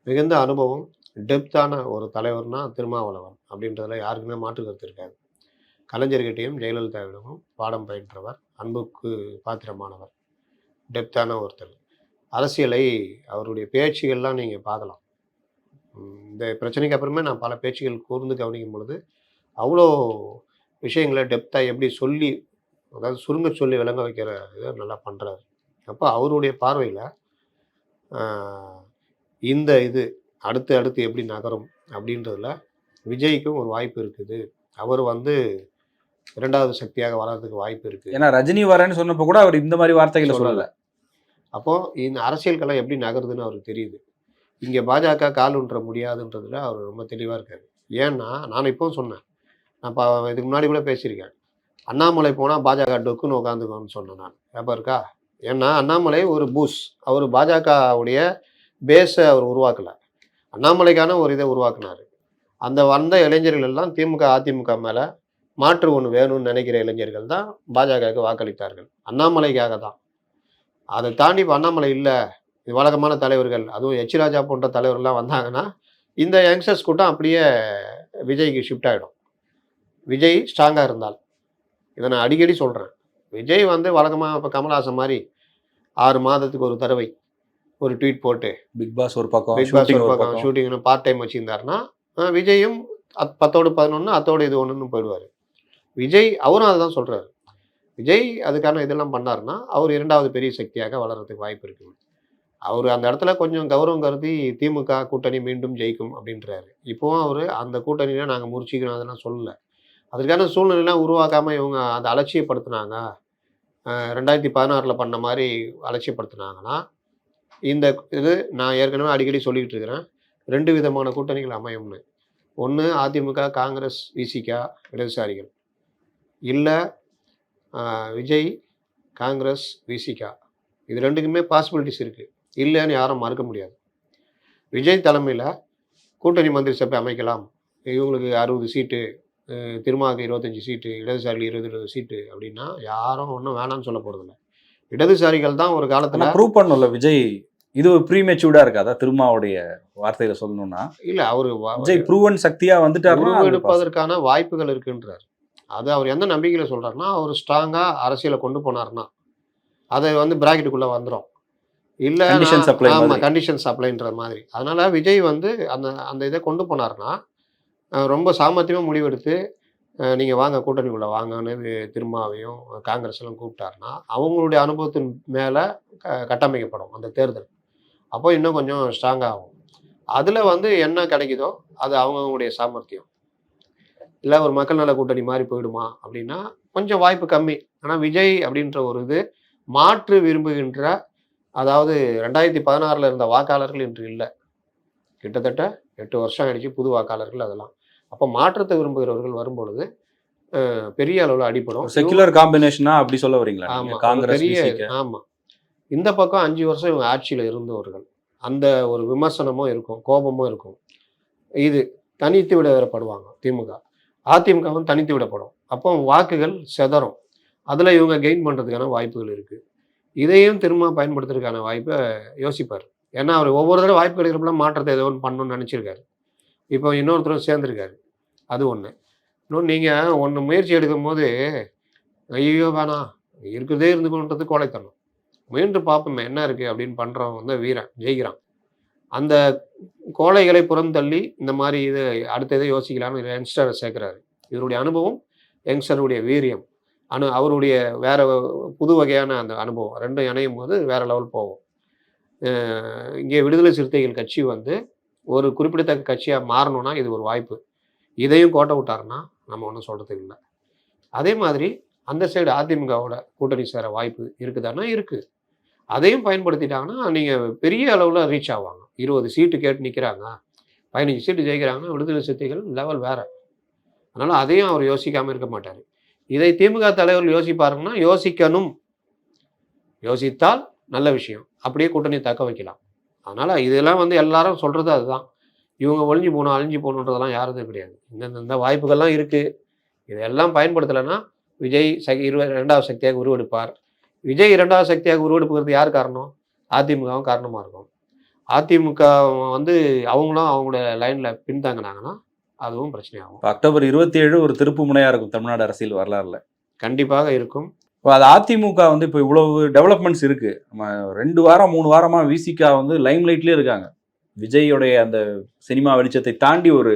மிகுந்த அனுபவம் டெப்த்தான ஒரு தலைவர்னா திருமாவளவன் அப்படின்றதுல யாருக்குமே மாற்று கருத்து இருக்காது. கலைஞர்கிட்டையும் ஜெயலலிதாவிடமும் பாடம் பயின்றவர், அன்புக்கு பாத்திரமானவர், டெப்த்தான ஒருத்தர். அரசியலை அவருடைய பேச்சுகள்லாம் நீங்கள் பார்க்கலாம். இந்த பிரச்சனைக்கு அப்புறமே நான் பல பேச்சுகள் கூர்ந்து கவனிக்கும் பொழுது அவ்வளோ விஷயங்களை டெப்த்தாக எப்படி சொல்லி, அதாவது சுருங்க சொல்லி விளங்க வைக்கிற இதை நல்லா பண்ணுறாரு. அப்போ அவருடைய பார்வையில் இந்த இது அடுத்து எப்படி நகரும் அப்படின்றதுல விஜய்க்கும் ஒரு வாய்ப்பு இருக்குது. அவர் வந்து 2வது சக்தியாக வர்றதுக்கு வாய்ப்பு இருக்குது. ஏன்னா ரஜினி வரேன்னு சொன்னப்போ கூட அவர் இந்த மாதிரி வார்த்தைகளை சொல்லலை. அப்போது இந்த அரசியல் களம் எப்படி நகருதுன்னு அவருக்கு தெரியுது. இங்கே பாஜக கால் ஊன்ற முடியாதுன்றதுல அவர் ரொம்ப தெளிவாக இருக்காரு. ஏன்னா நான் இப்போவும் சொன்னேன், நான் இப்போ இதுக்கு முன்னாடி கூட பேசியிருக்கேன், அண்ணாமலை போனால் பாஜக டொக்குன்னு உட்காந்துக்கோன்னு சொன்னேன் நான். ஞாபகம் இருக்கா? ஏன்னா அண்ணாமலை ஒரு அவர் பாஜகவுடைய பேஸை அவர் உருவாக்கலை, அண்ணாமலைக்கான ஒரு இதை உருவாக்குனார். அந்த வந்த இளைஞர்கள் எல்லாம் திமுக அதிமுக மேலே மாற்று ஒன்று வேணும்னு நினைக்கிற இளைஞர்கள் தான் பாஜகவுக்கு வாக்களித்தார்கள், அண்ணாமலைக்காக தான். அதை தாண்டி இப்போ அண்ணாமலை இல்லை, இது வழக்கமான தலைவர்கள், அதுவும் எச் ராஜா போன்ற தலைவர்கள்லாம் வந்தாங்கன்னா இந்த யங்ஸ்டர்ஸ் கூட்டம் அப்படியே விஜய்க்கு ஷிஃப்ட் ஆகிடும். விஜய் ஸ்ட்ராங்காக இருந்தால், இதை நான் அடிக்கடி சொல்கிறேன், விஜய் வந்து வழக்கமாக இப்போ கமல்ஹாசன் மாதிரி 6 மாதத்துக்கு ஒரு தடவை ஒரு ட்வீட் போட்டு பிக் பாஸ் ஒரு பக்கம் ஷூட்டிங்னு பார்ட் டைம் வச்சுருந்தாருன்னா, விஜயும் 10ஓடு 11 அத்தோடு இது ஒன்றுன்னு போயிடுவார். விஜய் அவரும் அதை தான் சொல்கிறாரு. விஜய் அதுக்கான இதெல்லாம் பண்ணாருன்னா அவர் 2வது பெரிய சக்தியாக வளர்கிறதுக்கு வாய்ப்பு இருக்குது. அவர் அந்த இடத்துல கொஞ்சம் கௌரவம் கருதி திமுக கூட்டணி மீண்டும் ஜெயிக்கும் அப்படின்றாரு. இப்போவும் அவர் அந்த கூட்டணியில் நாங்கள் முறிச்சிக்கிறோம் அதெல்லாம் சொல்லலை. அதற்கான சூழ்நிலைலாம் உருவாக்காமல் இவங்க அதை அலட்சியப்படுத்தினாங்க, 2016 பண்ண மாதிரி அலட்சியப்படுத்தினாங்கன்னா, இந்த இது நான் ஏற்கனவே அடிக்கடி சொல்லிக்கிட்டு இருக்கிறேன், 2 விதமான கூட்டணிகள் அமையும்னு. ஒன்று அதிமுக, காங்கிரஸ், விசிகா, இடதுசாரிகள், இல்லை விஜய், காங்கிரஸ், விசிகா, இது 2க்குமே பாசிபிலிட்டிஸ் இருக்குது, இல்லைன்னு யாரும் மறுக்க முடியாது. விஜய் தலைமையில் கூட்டணி மந்திரி சபை அமைக்கலாம், இவங்களுக்கு 60 சீட்டு, திருமாவுக்கு 25 சீட்டு, இடதுசாரிகள் 20 சீட்டு அப்படின்னா யாரும் ஒன்றும் வேணாம்னு சொல்ல போகிறதில்ல. இடதுசாரிகள் தான் ஒரு காலத்தில் ப்ரூவ் பண்ணல விஜய் இது ஒரு ப்ரீமெச்சூர்டா இருக்காதா திருமாவுடைய வார்த்தையில சொல்லணும்னா? இல்ல அவரு விஜய் ப்ரூவன் சக்தியா வந்துட்டாருன்னா அது உருவெடுப்பதற்கான வாய்ப்புகள் இருக்குன்றார். அது அவர் எந்த நம்பிக்கையில சொல்றாருன்னா, அவர் ஸ்ட்ராங்கா அரசியல கொண்டு போனாருன்னா, அது வந்து பிராக்கெட்டுக்குள்ள வந்துரும். இல்ல கண்டிஷன் நான் சப்ளை ஆமா மாதிரி. கண்டிஷன் சப்ளைன்ற மாதிரி. அதனால விஜய் வந்து அந்த அந்த இத கொண்டு போனாருன்னா, ரொம்ப சாமர்த்தியமா முடிவெடுத்து, நீங்க வாங்க கூட்டணிக்குள்ள வாங்கன்னு திருமாவையும், காங்கிரஸெல்லாம் கூப்பிட்டாருன்னா, அவங்களுடைய அனுபவத்தின் மேல கட்டமைக்கப்படும் அந்த தேர்தல். அப்போ இன்னும் கொஞ்சம் ஸ்ட்ராங்கா ஆகும். அதுல வந்து என்ன கிடைக்குதோ, அது அவங்கவங்களுடைய சாமர்த்தியம். இல்ல ஒரு மக்கள் நல கூட்டணி மாரி போயிடுமா? அப்படின்னா, கொஞ்சம் வாய்ப்பு கம்மி. ஆனா விஜய் அப்படின்ற ஒரு இது, மாற்று விரும்புகின்ற அதாவது 2016ல இருந்த வாக்காளர்கள் இன்று இல்ல. கிட்டத்தட்ட 8 வருஷம் ஆயிடுச்சு புது வாக்காளர்கள் அதெல்லாம். அப்ப மாற்றத்தை விரும்புகிறவர்கள் வரும்பொழுது, பெரிய அளவுல அடிபடும். ஒரு செக்யுலர் காம்பினேஷனா அப்படி சொல்ல வரீங்களா நீங்க? ஆமா. ஒரு காங்கிரஸ், பெரிய விசிக. ஆமா. இந்த பக்கம் 5 வருஷம் இவங்க ஆட்சியில இருந்தவர்கள். அந்த ஒரு விமர்சனமும் இருக்கும், கோபமும் இருக்கும். இது தனித்து விடப்படுவாங்க திமுக. அதிமுகவும் தனித்து விடப்படும். அப்போ வாக்குகள் சிதறும். அதுல இவங்க கெயின் பண்றதுக்கான வாய்ப்புகள் இருக்கு. இதையும் திரும்ப பயன்படுத்துறதுக்கான வாய்ப்ப யோசிப்பாரு. ஏன்னா, அவரு ஒவ்வொரு தடவ வாய்ப்பு கிடைக்கிறப்பலாம் மாற்றத்த ஏதோ ஒண்ணு பண்ணணும்னு நெனச்சிருக்காரு. இப்போ இன்னொருத்தரும் சேர்ந்திருக்காரு. அது ஒண்ணு. இன்னொன்னு நீங்க ஒண்ணு முயற்சி எடுக்கும்போது, "ஐய்யய்யோ! வேணாம். இருக்கிறதே இருந்துக்கோன்றது கோழைத்தனம். முயன்று பார்ப்போமே என்ன இருக்கு?" அப்படின்னு பண்றவன் வந்து வீரன், ஜெயிக்கிறான். அந்த கோழைகளை புறந்தள்ளி, இந்த மாரி இது அடுத்த இத யோசிக்கலான்னு யங்ஸ்டர சேர்க்கிறாரு. இவருடைய அனுபவம், யங்ஸ்டருடைய வீரியம். அவருடைய வேற புது வகையான அந்த அனுபவம். 2ம் இணையும்போது வேற லெவல் போகும். அ இங்கே விடுதலை சிறுத்தைகள் கட்சி வந்து ஒரு குறிப்பிடத்தக்க கட்சியா மாறணும்னா, இது ஒரு வாய்ப்பு. இதையும் கோட்ட விட்டாருன்னா, நம்ம ஒண்ணும் சொல்றதுக்கு இல்ல. அதே மாதிரி அந்த சைடு அதிமுகவோட கூட்டணி சேர வாய்ப்பு இருக்குதான்னா, இருக்கு. அதையும் பயன்படுத்திட்டாங்கன்னா, நீங்க பெரிய அளவுல ரீச் ஆவாங்க. 20 சீட்டு கேட்டு நிக்கிறாங்க. 15 சீட்டு ஜெயிக்கிறாங்கன்னா, விடுதலை சிறுத்தைகள் லெவல் வேற. அதனால அதையும் அவர் யோசிக்காம இருக்க மாட்டாரு. இதை திமுக தலைவர்கள் யோசிப்பாருங்கன்னா, யோசிக்கணும். யோசித்தால் நல்ல விஷயம். அப்படியே கூட்டணிய தக்க வைக்கலாம். அதனால இதெல்லாம் வந்து எல்லாரும் சொல்றது அதுதான். இவங்க ஒழிஞ்சு போணும், அழிஞ்சு போணுன்றதெல்லாம் யாருதும் கிடையாது. இந்த வாய்ப்புகள்லாம் இருக்கு. இதெல்லாம் பயன்படுத்தலைன்னா, விஜய் 2வது சக்தியாக உருவெடுப்பார். விஜய் 2வது சக்தியாக உருவெடுப்புக்கு யார் காரணம்? அதிமுகவும் காரணமா இருக்கும். அதிமுக வந்து அவங்களும் அவங்களோட லைன்ல பின்தங்குனாங்கன்னா, அதுவும் பிரச்சனையாகும். இப்ப அக்டோபர் 27 ஒரு திருப்பு முனையா இருக்கும் தமிழ்நாடு அரசியல் வரலாறுல. கண்டிப்பாக இருக்கும். இப்போ அது அதிமுக வந்து இப்போ இவ்வளவு டெவலப்மெண்ட்ஸ் இருக்கு. நம்ம 2 வாரம் 3 வாரமா விசிக வந்து லைம்லைட்லயே இருக்காங்க. விஜயோடைய அந்த சினிமா வெளிச்சத்தை தாண்டி ஒரு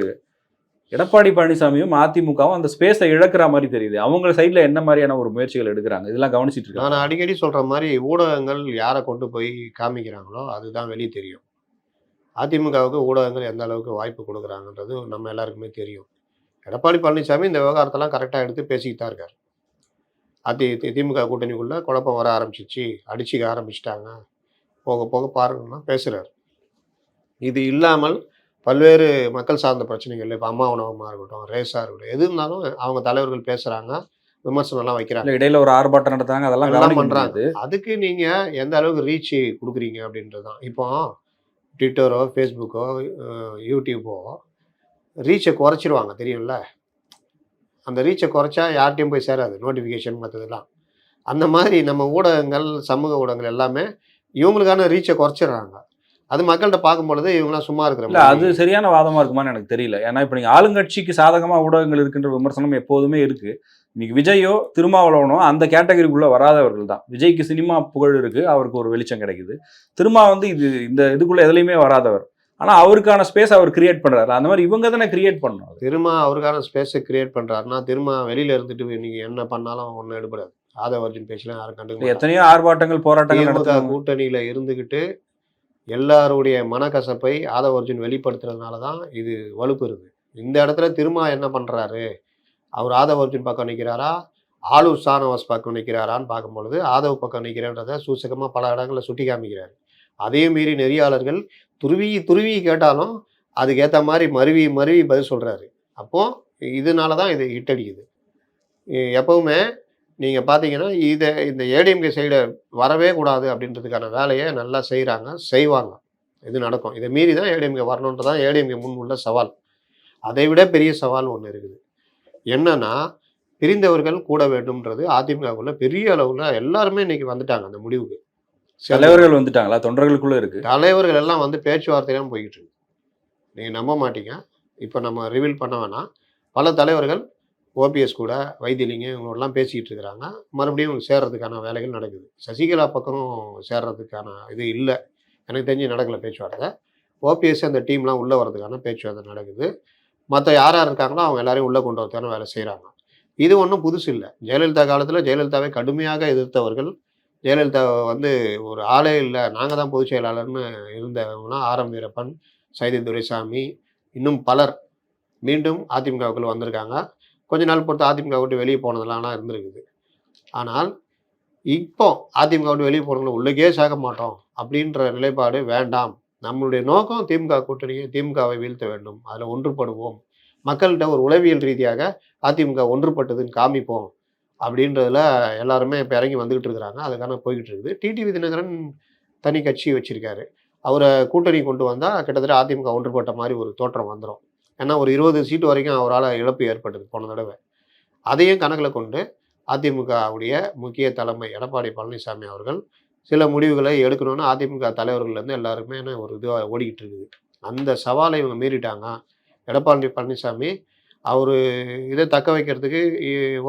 எடப்பாடி பழனிசாமியும் அதிமுகவும் அந்த ஸ்பேஸை இழக்கிற மாதிரி தெரியுது. அவங்க சைட்ல என்ன மாதிரியான ஒரு முயற்சிகள் எடுக்கிறாங்க? இதெல்லாம் கவனிச்சிட்டு இருக்காங்க. நான் அடிக்கடி சொல்ற மாரி ஊடகங்கள் யார கொண்டு போய் காமிக்கிறாங்களோ, அதுதான் வெளிய தெரியும். அதிமுகவுக்கு ஊடகங்கள் எந்த அளவுக்கு வாய்ப்பு குடுக்குறாங்கன்றது நம்ம எல்லாருக்குமே தெரியும். எடப்பாடி பழனிசாமி இந்த விவகாரத்தெல்லாம் கரெக்ட்டா எடுத்து பேசிக்கிட்டு தான் இருக்காரு. திமுக கூட்டணிக்குள்ள குழப்பம் வர ஆரம்பிச்சுருச்சு, அடிச்சுக்க ஆரம்பிச்சுட்டாங்க. போக போக பாருங்கன்னா பேசுறாரு. இது இல்லாமல் பல்வேறு மக்கள் சார்ந்த பிரச்சனைகள், இப்ப அம்மா உணவகமா இருக்கட்டும், ரேஸா இருக்கட்டும், எது இருந்தாலும் அவங்க தலைவர்கள் பேசுறாங்க, விமர்சனம்லாம் வைக்கிறாங்க. இல்ல இடையில ஒரு ஆர்ப்பாட்டம் நடத்துறாங்க. அதெல்லாம் எல்லாம் கவனிக்க பண்றாங்க. முடியாது. அதுக்கு நீங்க எந்த அளவுக்கு ரீச் குடுக்குறீங்க அப்படின்றது தான். இப்போ ட்விட்டரோ, Facebookஓ, யூடியூபோ ரீச்ச குறைச்சிருவாங்க தெரியும்ல. அந்த ரீச்ச குறைச்சா யார்ட்டயும் போய் சேராது. நோட்டிஃபிகேஷன் மத்ததெல்லாம். அந்த மாதிரி நம்ம ஊடகங்கள், சமூக ஊடகங்கள் எல்லாமே இவங்களுக்கான ரீச்ச குறைச்சிடுறாங்க. அது மக்கள்ட்ட பார்க்கும்பொழுது இவங்கலாம் சும்மா இருக்கிற இல்ல அது மாரி. சரியான வாதமா இருக்குமான்னு எனக்கு தெரியல. ஏன்னா இப்ப நீங்க ஆளுங்கட்சிக்கு சாதகமா ஊடகங்கள் இருக்கின்ற விமர்சனம் எப்போதுமே இருக்கு. இன்னைக்கு விஜயோ, திருமாவளவனோ அந்த கேட்டகரிக்குள்ள வராதவர்கள் தான். விஜய்க்கு சினிமா புகழ் இருக்கு. அவருக்கு ஒரு வெளிச்சம் கிடைக்குது. திருமா வந்து இந்த இதுக்குள்ள எதுலயுமே வராதவர். ஆனா அவருக்கான ஸ்பேஸ் அவர் கிரியேட் பண்றாரு. அந்த மாதிரி இவங்க தானே கிரியேட் பண்ணணும். திரும்ப அவருக்கான ஸ்பேஸ கிரியேட் பண்றாருன்னா, திரும்ப வெளியில இருந்துட்டு நீங்க என்ன பண்ணாலும் ஒண்ணும் எடுபடாது. ஆதவ அர்ஜுன் பேச்செல்லாம் யாரும் கண்டுக்க மாட்டாங்க. எத்தனையோ ஆர்ப்பாட்டங்கள், போராட்டங்கள் திமுக நடத்துறாங்க. கூட்டணியில இருந்துகிட்டு எல்லாருடைய மனக்கசப்பை ஆதவ அர்ஜுன் வெளிப்படுத்துறதுனால தான் இது வலுப்பெறுது. இந்த இடத்துல திரும்ப என்ன பண்றாரு? அவர் ஆதவ அர்ஜுன் பக்கம் நிற்கிறாரா? ஆளூர் ஷானவாஸ் பக்கம் நிற்கிறாரான்னு பார்க்கும்பொழுது, ஆதவ் பக்கம் நிற்கிறேன்றத சூசகமா பல இடங்கள்ல சுட்டி காமிக்கிறாரு. அதையும் மீறி நெறியாளர்கள் துருவி துருவி கேட்டாலும், அதுக்கு ஏத்த மாரி மருவி மருவி பதில் சொல்றாரு. அப்போ இதனால தான் இது ஹிட் அடிக்குது. எப்பவுமே நீங்க பார்த்தீங்கன்னா, இந்த ஏடிஎம்கே சைடு வரவே கூடாது அப்படின்றதுக்கான வேலைய நல்லா செய்றாங்க, செய்வாங்க. இது நடக்கும். இத மீறி தான் ஏடிஎம்கே வரணுன்றது தான் ஏடிஎம்கே முன் உள்ள சவால். அதை விட பெரிய சவால் ஒண்ணு இருக்குது. என்னன்னா, பிரிந்தவர்கள் கூட வேண்டும்ன்றது அதிமுகவுல பெரிய அளவுல எல்லாருமே இன்னைக்கு வந்துட்டாங்க அந்த முடிவுக்கு. தலைவர்கள் வந்துட்டாங்களா? தொண்டர்களுக்குள்ள இருக்கு. தலைவர்கள் எல்லாம் வந்து பேச்சுவார்த்தையெல்லாம் போய்கிட்டு இருக்கு. நீங்கள் நம்ப மாட்டீங்க. இப்போ நம்ம ரிவீல் பண்ண வேணாம். பல தலைவர்கள் ஓபிஎஸ் கூட, வைத்திலிங்கம் இவங்களோடலாம் பேசிக்கிட்டு இருக்கிறாங்க. மறுபடியும் சேர்றதுக்கான வேலைகள் நடக்குது. சசிகலா பக்கம் சேர்றதுக்கான இது இல்ல. எனக்கு தெரிஞ்சு நடக்கல பேச்சுவார்த்தை. ஓபிஎஸ் அந்த டீம்லாம் உள்ள வரதுக்கான பேச்சுவார்த்தை நடக்குது. மத்த யார் யார் இருக்காங்களோ அவங்க எல்லாரையும் உள்ள கொண்டு வரதுக்கான வேலை செய்றாங்க. இது ஒண்ணும் புதுசு இல்ல. ஜெயலலிதா காலத்துல ஜெயலலிதாவை கடுமையாக எதிர்த்தவர்கள், ஜெயலலிதாவ வந்து ஒரு ஆளே இல்ல, நாங்க தான் பொதுச் செயலாளர்ன்னு இருந்தவங்கலாம் ஆர்.எம். வீரப்பன், சைதை துரைசாமி, இன்னும் பலர் மீண்டும் அதிமுகவுக்குள்ள வந்திருக்காங்க. கொஞ்ச நாள் பொறுத்து அதிமுக விட்டு வெளிய போனதெல்லாம் இருந்திருக்குது. ஆனால், இப்போ அதிமுக விட்டு வெளிய போனவங்கள உள்ளேக்கே சேர்க்க மாட்டோம் அப்படின்ற நிலைப்பாடு வேண்டாம். நம்மளுடைய நோக்கம் திமுக கூட்டணியை திமுகவை வீழ்த்த வேண்டும். அதுல ஒன்றுபடுவோம். மக்கள்கிட்ட ஒரு உளவியல் ரீதியாக அதிமுக ஒன்றுபட்டதுன்னு காமிப்போம். அப்படின்றதுல எல்லாருமே இப்ப இறங்கி வந்துகிட்டு இருக்கிறாங்க. அதுக்கான போய்கிட்டு இருக்குது. டிடிவி தினகரன் தனி கட்சி வச்சிருக்காரு. அவர கூட்டணி கொண்டு வந்தா கிட்டத்தட்ட அதிமுக ஒன்றுபட்ட மாரி ஒரு தோற்றம் வந்துரும். ஏன்னா ஒரு 20 சீட்டு வரைக்கும் அவரால இழப்பு ஏற்பட்டது போன தடவ. அதையும் கணக்குல கொண்டு அதிமுகவுடைய முக்கிய தலைமை எடப்பாடி பழனிசாமி அவர்கள் சில முடிவுகளை எடுக்கணும்னு அதிமுக தலைவர்கள்லேருந்து எல்லாருக்குமே ஒரு இதுவா ஓடிக்கிட்டு இருக்குது. அந்த சவாலை இவங்க மீறிட்டாங்க. எடப்பாடி பழனிசாமி அவரு இத தக்க வைக்கிறதுக்கு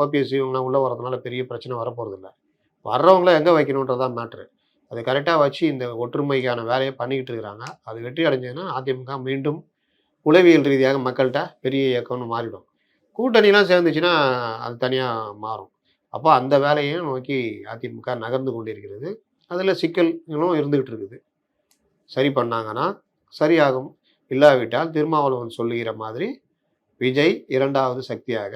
ஓபிஎஸ் இவங்கலாம் உள்ள வரதுனால பெரிய பிரச்சனை வரப்போறதில்ல. வர்றவங்கள எங்க வைக்கணுன்றது தான் மேட்ரு. அது கரெக்ட்டா வச்சு இந்த ஒற்றுமைக்கான வேலைய பண்ணிக்கிட்டு இருக்கிறாங்க. அது வெற்றி அடைஞ்சதுன்னா அதிமுக மீண்டும் உளவியல் ரீதியாக மக்கள்ட்ட பெரிய இயக்கம்னு மாறிடும். கூட்டணிலாம் சேர்ந்துச்சுன்னா அது தனியா மாறும். அப்போ அந்த வேலையையும் நோக்கி அதிமுக நகர்ந்து கொண்டிருக்கிறது. அதில் சிக்கல்களும் இருந்துகிட்டு இருக்குது. சரி பண்ணாங்கன்னா சரியாகும். இல்லாவிட்டால் திருமாவளவன் சொல்லுகிற மாதிரி விஜய் 2வது சக்தியாக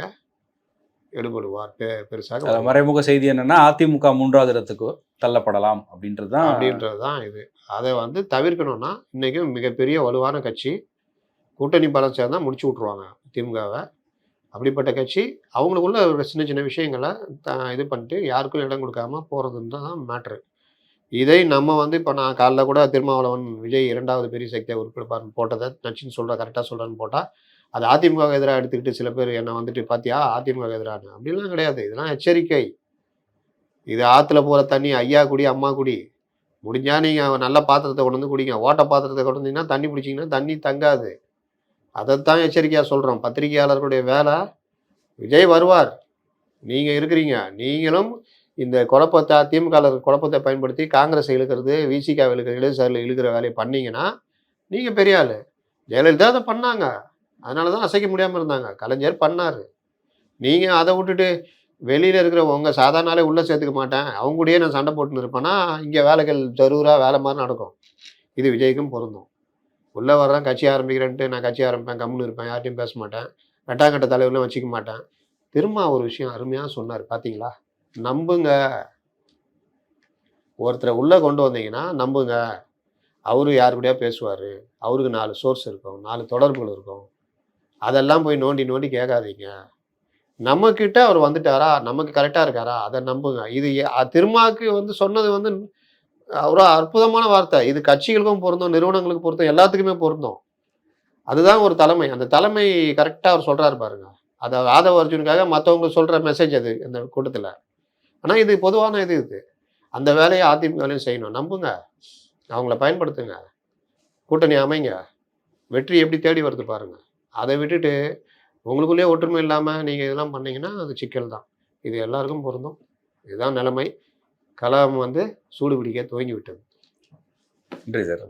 எடுபடுவார். பெருசாக வருவார். மறைமுக செய்தி என்னன்னா, அதிமுக 3வது இடத்துக்கு தள்ளப்படலாம் அப்படின்றது தான். அப்படின்றது தான் இது. அதை வந்து தவிர்க்கணும்னா இன்னைக்கும் மிகப்பெரிய வலுவான கட்சி. கூட்டணி பலம் சேர்ந்தா முடிச்சு விட்ருவாங்க திமுகவ. அப்படிப்பட்ட கட்சி அவங்களுக்குள்ள ஒரு சின்ன சின்ன விஷயங்கள இது பண்ணிட்டு யாருக்கும் இடம் கொடுக்காம போறதுன்னு தான் மேட்ரு. இதை நம்ம வந்து இப்போ நான் காலைல கூட திருமாவளவன் விஜய் 2வது பெரிய சக்தியாக உருப்பெடுப்பார்னு போட்டதை நச்சுன்னு சொல்கிறேன், கரெக்டாக சொல்கிறேன்னு போட்டால் அது அதிமுக எதிராக எடுத்துக்கிட்டு சில பேர் என்னை வந்துட்டு பார்த்தியா அதிமுக எதிரான அப்படிலாம் கிடையாது. இதெல்லாம் எச்சரிக்கை. இது ஆற்றுல போகிற தண்ணி ஐயா குடி அம்மா குடி. முடிஞ்சா நீங்கள் நல்ல பாத்திரத்தை கொண்டு வந்து குடிங்க. ஓட்ட பாத்திரத்தை கொண்டு வந்தீங்கன்னா தண்ணி பிடிச்சிங்கன்னா தண்ணி தங்காது. அதைத்தான் எச்சரிக்கையாக சொல்கிறோம். பத்திரிகையாளர்களுடைய வேலை விஜய் வருவார். நீங்கள் இருக்கிறீங்க. நீங்களும் இந்த குழப்பத்தை திமுக குழப்பத்தை பயன்படுத்தி காங்கிரஸை இழுக்கிறது, விசிகாவை இழுக்கிறது, இடதுசாரியில் இழுக்கிற வேலையை பண்ணீங்கன்னா நீங்கள் பெரிய ஆள். ஜெயலலிதா அதை பண்ணாங்க. அதனால தான் அசைக்க முடியாமல் இருந்தாங்க. கலைஞர் பண்ணார். நீங்கள் அதை விட்டுட்டு வெளியில் இருக்கிற உங்கள் சாதாரண ஆளே உள்ளே சேர்த்துக்க மாட்டேன், அவங்க கூடயே நான் சண்டை போட்டுன்னு இருப்பேன்னா இங்கே வேலைகள் ஜரூராக வேலை மாதிரி நடக்கும். இது விஜய்க்கும் பொருந்தும். உள்ளே வர்றேன் கட்சி ஆரம்பிக்கிறேன்ட்டு நான் கட்சி ஆரம்பிப்பேன், கம்முன்னு இருப்பேன், யார்ட்டையும் பேச மாட்டேன், ரெட்டாங்கட்ட தலைவர்லாம் வச்சுக்க மாட்டேன். திரும்ப ஒரு விஷயம் அருமையாக சொன்னார் பார்த்தீங்களா? நம்புங்க. ஒருத்தரை உள்ளே கொண்டு வந்தீங்கன்னா நம்புங்க. அவரு யார் கூடயா பேசுவார், அவருக்கு 4 சோர்ஸ் இருக்கும், 4 தொடர்புகள் இருக்கும். அதெல்லாம் போய் நோண்டி நோண்டி கேட்காதீங்க. நம்மக்கிட்ட அவர் வந்துட்டாரா, நமக்கு கரெக்டாக இருக்காரா, அதை நம்புங்க. இது திருமாவுக்கு வந்து சொன்னது வந்து ஒரு அற்புதமான வார்த்தை. இது கட்சிகளுக்கும் பொருந்தும், நிறுவனங்களுக்கு பொருந்தும், எல்லாத்துக்குமே பொருந்தும். அதுதான் ஒரு தலைமை. அந்த தலைமை கரெக்டாக அவர் சொல்கிறாரு பாருங்க. அதை ஆதவ அர்ஜுனுக்காக மற்றவங்களுக்கு சொல்கிற மெசேஜ் அது இந்த கூட்டத்தில். ஆனால் இது பொதுவான இது. அந்த வேலையை அதிமுகலையும் செய்யணும். நம்புங்க. அவங்கள பயன்படுத்துங்க. கூட்டணி அமைங்க. வெற்றி எப்படி தேடி வருது பாருங்க. அதை விட்டுட்டு உங்களுக்குள்ளேயே ஒற்றுமை இல்லாமல் நீங்கள் இதெல்லாம் பண்ணீங்கன்னா அது சிக்கல் தான். இது எல்லாருக்கும் பொருந்தும். இதுதான் நிலைமை. கலாம் வந்து சூடு பிடிக்க துவங்கி விட்டது. நன்றி சார்.